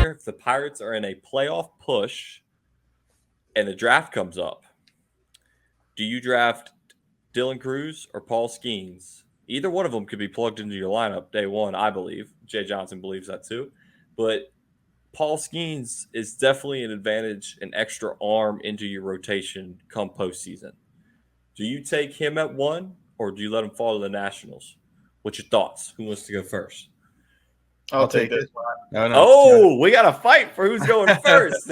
year, if the Pirates are in a playoff push and the draft comes up, do you draft Dylan Crews or Paul Skenes? Either one of them could be plugged into your lineup day one, I believe. Jay Johnson believes that too. But Paul Skenes is definitely an advantage, an extra arm into your rotation come postseason. Do you take him at 1 or do you let him fall to the Nationals? What's your thoughts? Who wants to go first? I'll take this. Oh, we got to fight for who's going first.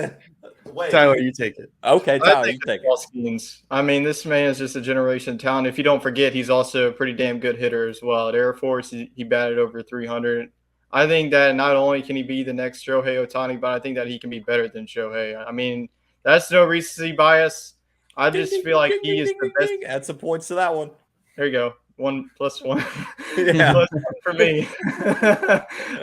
Wait, Tyler, you take it. Okay, Tyler, you take Paul Skenes. I mean, this man is just a generation talent. If you don't forget, he's also a pretty damn good hitter as well. At Air Force, he batted over 300. I think that not only can he be the next Shohei Ohtani, but I think that he can be better than Shohei. I mean, that's no recency bias. I just feel like he is the best. Add some points to that one. There you go. 1+1. Yeah. +1 for me.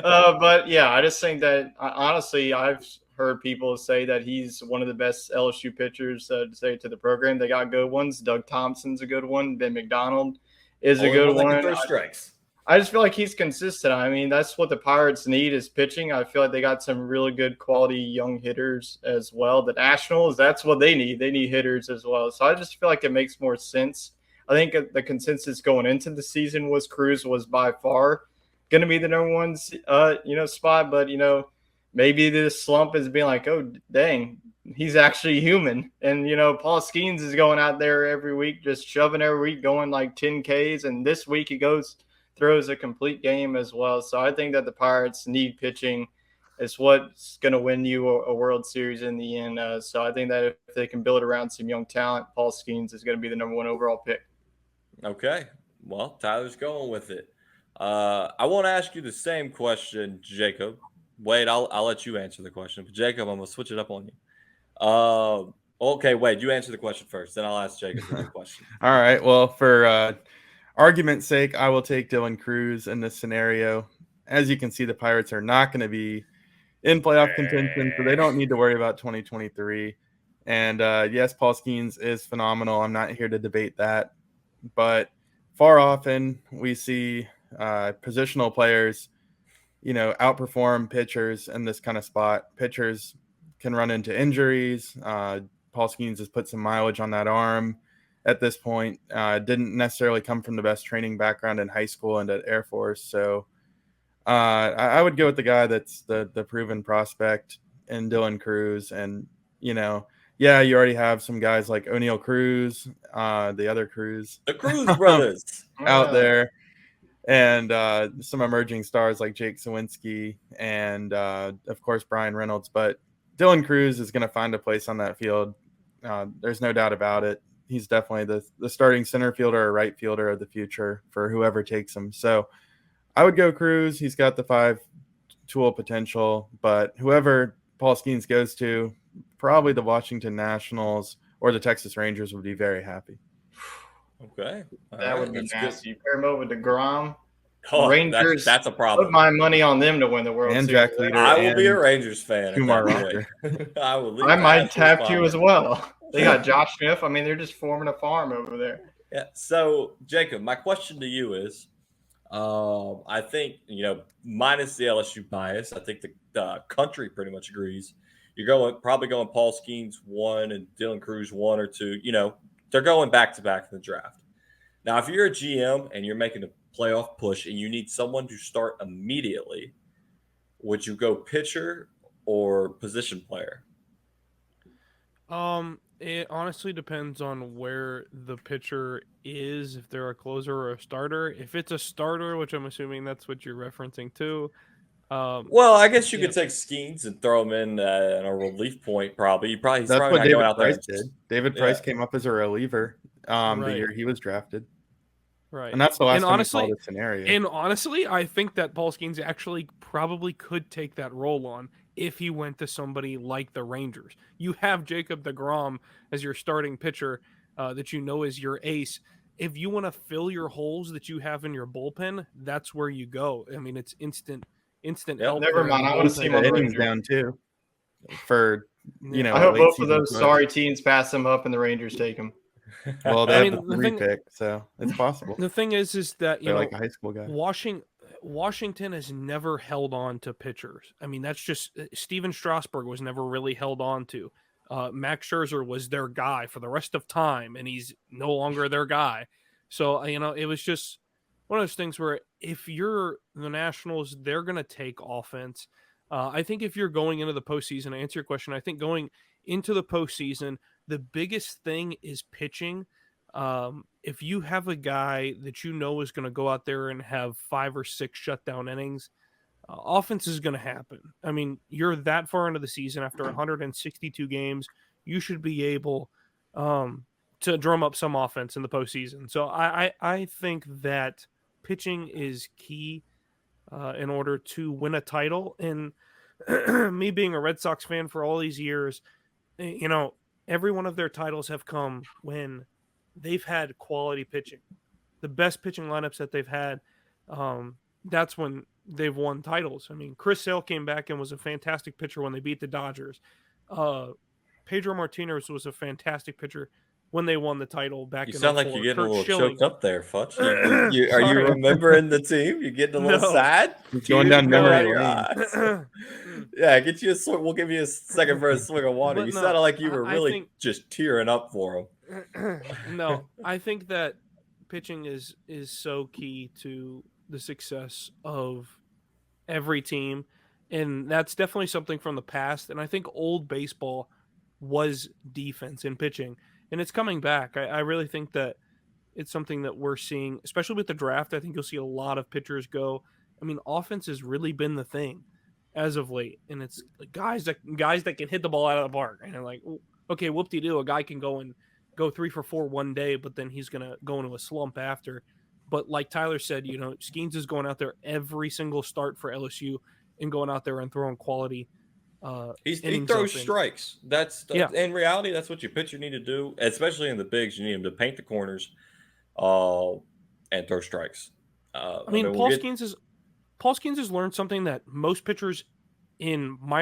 But yeah, I just think that honestly, I've heard people say that he's one of the best LSU pitchers to say to the program. They got good ones. Doug Thompson's a good one. Ben McDonald is a good one. Throw strikes. I just feel like he's consistent. I mean, that's what the Pirates need is pitching. I feel like they got some really good quality young hitters as well. The Nationals, that's what they need. They need hitters as well. So I just feel like it makes more sense. I think the consensus going into the season was Crews was by far going to be the number one, spot. But, maybe this slump is being like, oh, dang, he's actually human. And, Paul Skenes is going out there every week, just shoving every week, going like 10 Ks. And this week he throws a complete game as well. So I think that the Pirates need pitching. It's what's going to win you a World Series in the end. So I think that if they can build around some young talent, Paul Skenes is going to be the number one overall pick. Okay. Well, Tyler's going with it. I want to ask you the same question, Jacob. Wade, I'll let you answer the question. But Jacob, I'm going to switch it up on you. Okay, Wade, you answer the question first. Then I'll ask Jacob the question. All right. Well, for argument's sake, I will take Dylan Crews in this scenario. As you can see, the Pirates are not going to be in playoff contention, so they don't need to worry about 2023. And yes, Paul Skenes is phenomenal. I'm not here to debate that. But far often we see positional players, outperform pitchers in this kind of spot. Pitchers can run into injuries. Paul Skenes has put some mileage on that arm at this point. Didn't necessarily come from the best training background in high school and at Air Force. So I would go with the guy that's the proven prospect in Dylan Crews. And, you already have some guys like O'Neal Cruz, the other Cruz. The Cruz brothers. out there. And some emerging stars like Jake Sawinski and, of course, Brian Reynolds. But Dylan Crews is going to find a place on that field. There's no doubt about it. He's definitely the starting center fielder or right fielder of the future for whoever takes him. So I would go Crews. He's got the 5-tool potential. But whoever Paul Skenes goes to, probably the Washington Nationals or the Texas Rangers would be very happy. Okay. That would be nasty. Pair him over to Grom. Oh, Rangers. That's a problem. Put my money on them to win the World And Series. Jack Leader. I will be a Rangers fan. Kumar Rocker. I might tap you as well. They got Josh Smith. I mean, they're just forming a farm over there. Yeah. So, Jacob, my question to you is, I think, minus the LSU bias, I think the country pretty much agrees. You're probably going Paul Skenes 1 and Dylan Crews 1 or 2. They're going back-to-back in the draft. Now, if you're a GM and you're making a playoff push and you need someone to start immediately, would you go pitcher or position player? It honestly depends on where the pitcher is, if they're a closer or a starter. If it's a starter, which I'm assuming that's what you're referencing to. Well, I guess you could take Skenes and throw him in a relief point. Probably. He's That's probably what not David going out there. Price did. David Price came up as a reliever the year he was drafted. Right. And that's the last time we saw this scenario. And honestly, I think that Paul Skenes actually probably could take that role on if he went to somebody like the Rangers. You have Jacob deGrom as your starting pitcher that is your ace. If you want to fill your holes that you have in your bullpen, that's where you go. I mean, it's instant help. Never mind. I want to see him on the Rangers down too. I hope both of those sorry teams pass him up and the Rangers take him. Well, they have the 3 pick, so it's possible. The thing is that they're like a high school guy. Washington has never held on to pitchers. I mean, that's just Steven Strasburg was never really held on to. Max Scherzer was their guy for the rest of time, and he's no longer their guy. So, it was just one of those things where if you're the Nationals, they're going to take offense. I think if you're going into the postseason, to answer your question, I think going into the postseason, the biggest thing is pitching. If you have a guy that you know is going to go out there and have 5 or 6 shutdown innings, offense is going to happen. I mean, you're that far into the season after 162 games, you should be able to drum up some offense in the postseason. So I think that pitching is key in order to win a title. And me being a Red Sox fan for all these years, every one of their titles have come when they've had quality pitching. The best pitching lineups that they've had, that's when they've won titles. I mean, Chris Sale came back and was a fantastic pitcher when they beat the Dodgers. Pedro Martinez was a fantastic pitcher when they won the title back in 2004. You sound like you're getting Kurt a little Schilling. choked up there, Futch. Are you remembering the team? You getting a little sad? He's going down memory lane. Yeah, get you a swig. We'll give you a second for a swig of water. You sounded like you were really just tearing up for him. No, I think that pitching is so key to the success of every team, and that's definitely something from the past. And I think old baseball was defense and pitching, and it's coming back. I really think that it's something that we're seeing, especially with the draft. I think you'll see a lot of pitchers go. I mean, offense has really been the thing as of late, and it's guys that can hit the ball out of the park. And like, okay, whoop-de-doo, a guy can go 3 for 4 one day, but then he's gonna go into a slump after. But like Tyler said, Skenes is going out there every single start for LSU and going out there and throwing quality. He throws strikes. In reality, that's what your pitcher need to do, especially in the bigs. You need him to paint the corners, and throw strikes. Paul Skenes has learned something that most pitchers in minor